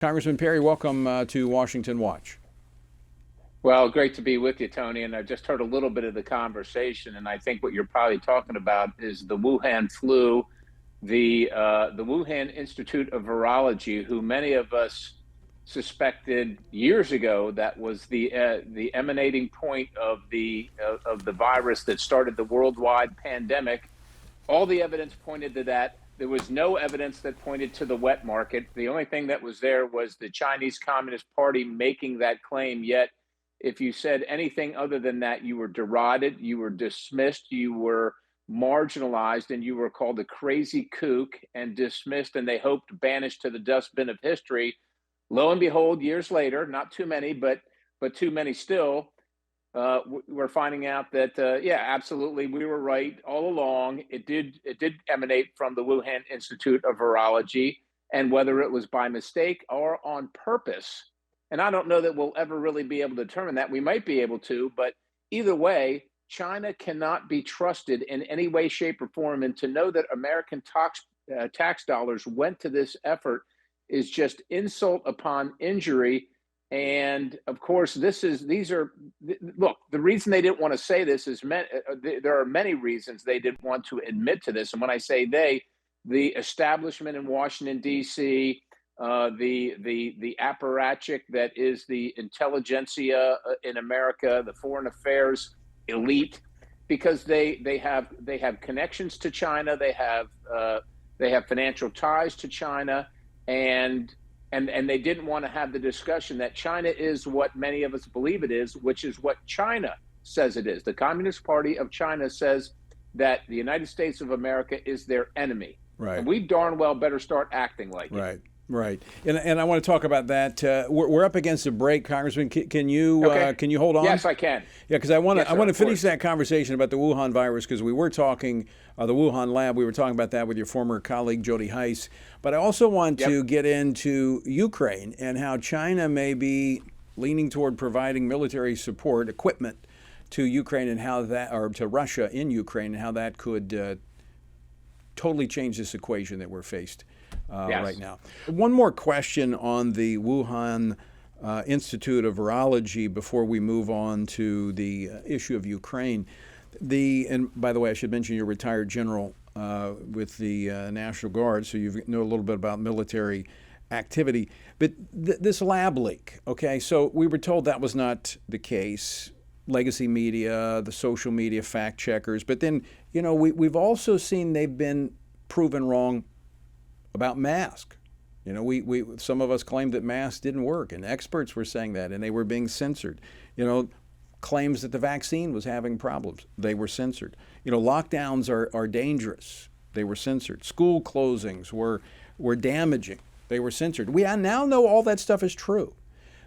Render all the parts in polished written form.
Congressman Perry, welcome to Washington Watch. Well, great to be with you, Tony. And I just heard a little bit of the conversation, and I think what you're probably talking about is the Wuhan flu, the Wuhan Institute of Virology, who many of us suspected years ago that was the emanating point of the virus that started the worldwide pandemic. All the evidence pointed to that. There was no evidence that pointed to the wet market. The only thing that was there was the Chinese Communist Party making that claim. Yet, if you said anything other than that, you were derided, you were dismissed, you were marginalized, and you were called a crazy kook and dismissed, and they hoped banished to the dustbin of history. Lo and behold, years later, not too many, but too many still, we're finding out that yeah, absolutely, we were right all along. It did emanate from the Wuhan Institute of Virology, and whether it was by mistake or on purpose, and I don't know that we'll ever really be able to determine that. We might be able to, but either way, China cannot be trusted in any way, shape, or form. And to know that American tax dollars went to this effort is just insult upon injury. And of course, look, the reason they didn't want to say this is there are many reasons they didn't want to admit to this. And when I say they, the establishment in Washington, D.C., the apparatchik that is the intelligentsia in America, the foreign affairs elite, because they have connections to China, they have financial ties to China, and they didn't want to have the discussion that China is what many of us believe it is, which is what China says it is. The Communist Party of China says that the United States of America is their enemy. Right. And we darn well better start acting like Right. it. Right, and I want to talk about that. We're up against a break, Congressman. Can you Okay. can you hold on? Yes, I can. Yeah, because I want Yes, to sir, of finish course. that conversation about the Wuhan virus, because we were talking the Wuhan lab. We were talking about that with your former colleague Jody Heiss. But I also want to get into Ukraine and how China may be leaning toward providing military support equipment to Ukraine, and how that, or to Russia in Ukraine, and how that could totally change this equation that we're faced Yes. right now. One more question on the Wuhan Institute of Virology before we move on to the issue of Ukraine. And by the way, I should mention you're a retired general with the National Guard, so you know a little bit about military activity. But this lab leak, okay, so we were told that was not the case. Legacy media, the social media fact checkers, but then, you know, we've also seen they've been proven wrong about masks. You know, we some of us claimed that masks didn't work, and experts were saying that, and they were being censored. You know, claims that the vaccine was having problems, they were censored. You know, lockdowns are dangerous, they were censored. School closings were damaging, they were censored. We now know all that stuff is true.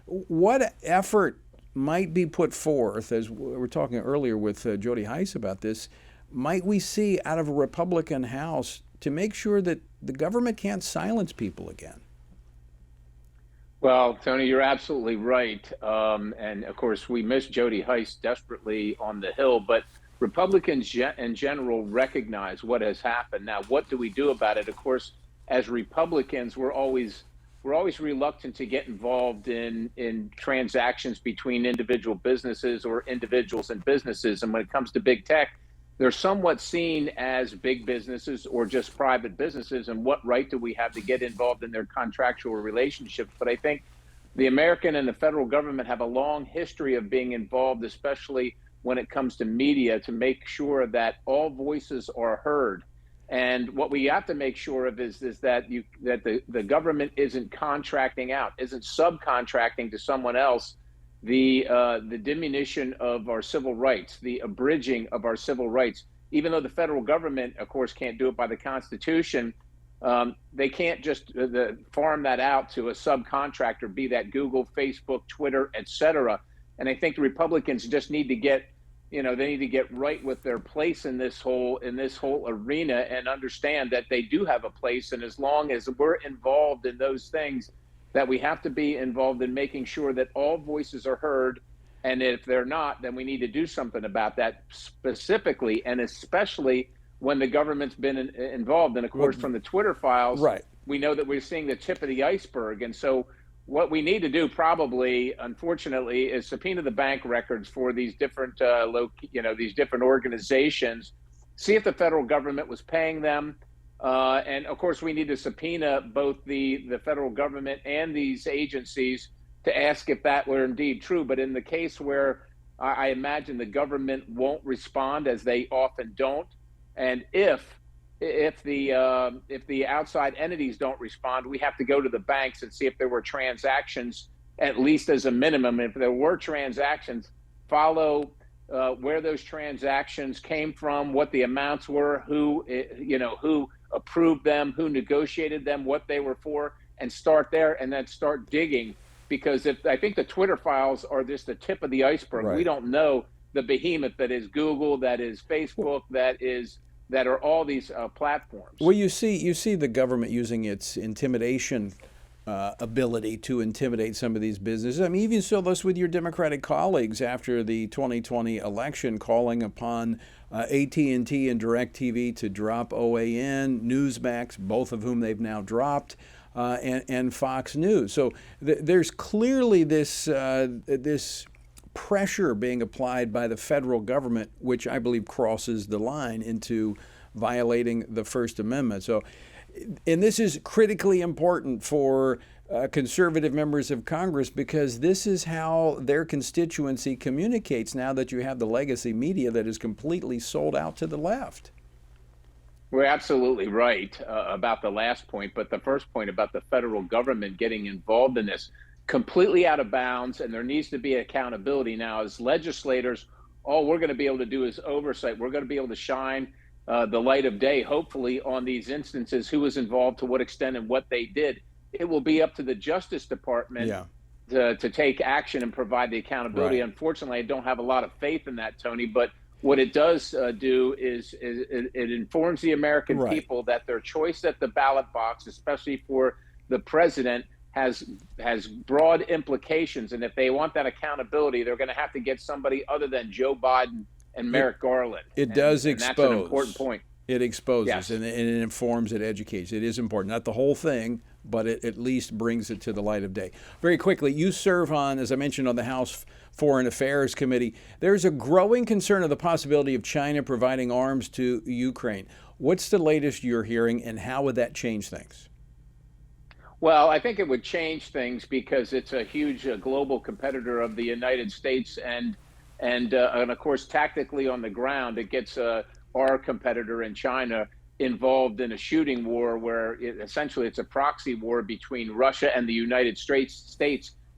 What effort might be put forth, as we were talking earlier with Jody Heiss about this, might we see out of a Republican House to make sure that the government can't silence people again? Well, Tony, you're absolutely right. And of course, we miss Jody Heiss desperately on the Hill, but Republicans in general recognize what has happened. Now, what do we do about it? Of course, as Republicans, we're always reluctant to get involved in transactions between individual businesses or individuals and businesses. And when it comes to big tech, they're somewhat seen as big businesses or just private businesses. And what right do we have to get involved in their contractual relationships? But I think the American and the federal government have a long history of being involved, especially when it comes to media, to make sure that all voices are heard. And what we have to make sure of is that the government isn't contracting out, isn't subcontracting to someone else the diminution of our civil rights, the abridging of our civil rights. Even though the federal government, of course, can't do it by the Constitution, they can't just farm that out to a subcontractor, be that Google, Facebook, Twitter, et cetera. And I think the Republicans just need to get, they need to get right with their place in this whole arena and understand that they do have a place. And as long as we're involved in those things, that we have to be involved in making sure that all voices are heard. And if they're not, then we need to do something about that specifically, and especially when the government's been involved. And of course, from the Twitter files, Right. we know that we're seeing the tip of the iceberg. And so what we need to do, probably, unfortunately, is subpoena the bank records for these different, these different organizations. See if the federal government was paying them, and of course, we need to subpoena both the federal government and these agencies to ask if that were indeed true. But in the case where I imagine the government won't respond, as they often don't, and if the outside entities don't respond, we have to go to the banks and see if there were transactions, at least as a minimum. If there were transactions, follow where those transactions came from, what the amounts were, who approved them, who negotiated them, what they were for, and start there, and then start digging. Because I think the Twitter files are just the tip of the iceberg. Right. We don't know the behemoth that is Google, that is Facebook, that are all these platforms. Well, you see the government using its intimidation ability to intimidate some of these businesses. I mean, even so, this with your Democratic colleagues after the 2020 election, calling upon AT&T and DirecTV to drop OAN, Newsmax, both of whom they've now dropped, and Fox News. So there's clearly this pressure being applied by the federal government, which I believe crosses the line into violating the First Amendment. So, and this is critically important for conservative members of Congress, because this is how their constituency communicates now that you have the legacy media that is completely sold out to the left. We're absolutely right about the last point, but the first point about the federal government getting involved in this, completely out of bounds, and there needs to be accountability. Now, as legislators, all we're going to be able to do is oversight. We're going to be able to shine the light of day, hopefully, on these instances, who was involved, to what extent, and what they did. It will be up to the Justice Department to take action and provide the accountability. Right. Unfortunately, I don't have a lot of faith in that, Tony, but what it does do is it informs the American people that their choice at the ballot box, especially for the president, has broad implications. And if they want that accountability, they're going to have to get somebody other than Joe Biden and Merrick Garland. It does expose. And that's an important point. It exposes, yes. and it informs, it educates. It is important. Not the whole thing, but it at least brings it to the light of day. Very quickly, you serve on, as I mentioned, on the House Foreign Affairs Committee. There's a growing concern of the possibility of China providing arms to Ukraine. What's the latest you're hearing, and how would that change things? Well, I think it would change things because it's a huge global competitor of the United States, and of course, tactically on the ground, it gets our competitor in China involved in a shooting war where essentially it's a proxy war between Russia and the United States.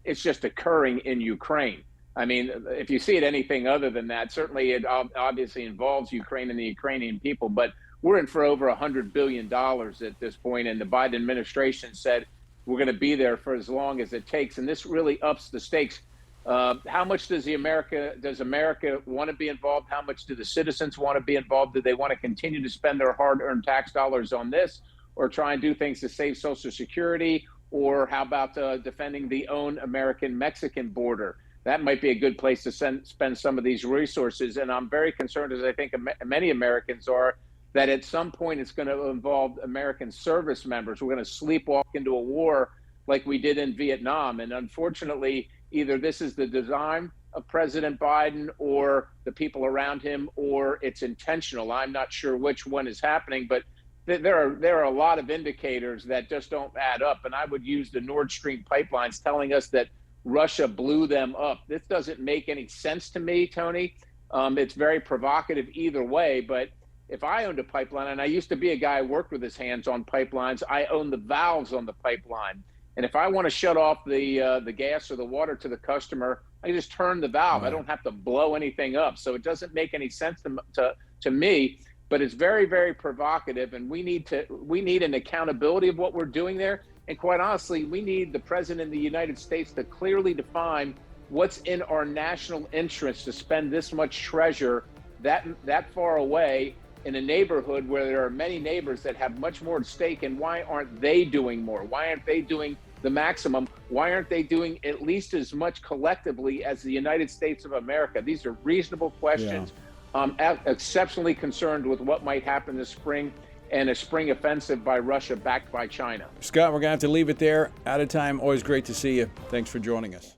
It's just occurring in Ukraine. I mean, if you see it anything other than that, certainly it obviously involves Ukraine and the Ukrainian people, but we're in for over $100 billion at this point, and the Biden administration said we're going to be there for as long as it takes, and this really ups the stakes. How much does America want to be involved? How much do the citizens want to be involved? Do they want to continue to spend their hard-earned tax dollars on this, or try and do things to save Social Security? Or how about defending the own American-Mexican border? That might be a good place to spend some of these resources. And I'm very concerned, as I think many Americans are, that at some point it's going to involve American service members. We're going to sleepwalk into a war like we did in Vietnam. And unfortunately, either this is the design of President Biden or the people around him, or it's intentional. I'm not sure which one is happening, but there are a lot of indicators that just don't add up. And I would use the Nord Stream pipelines telling us that Russia blew them up. This doesn't make any sense to me, Tony. It's very provocative either way, but if I owned a pipeline, and I used to be a guy who worked with his hands on pipelines, I own the valves on the pipeline. And if I want to shut off the gas or the water to the customer, I just turn the valve. Right. I don't have to blow anything up. So it doesn't make any sense to me, but it's very, very provocative. And we need an accountability of what we're doing there. And quite honestly, we need the president of the United States to clearly define what's in our national interest to spend this much treasure that far away in a neighborhood where there are many neighbors that have much more at stake. And why aren't they doing more? Why aren't they doing the maximum? Why aren't they doing at least as much collectively as the United States of America? These are reasonable questions. Yeah. I'm exceptionally concerned with what might happen this spring and a spring offensive by Russia backed by China. Scott, we're going to have to leave it there. Out of time. Always great to see you. Thanks for joining us.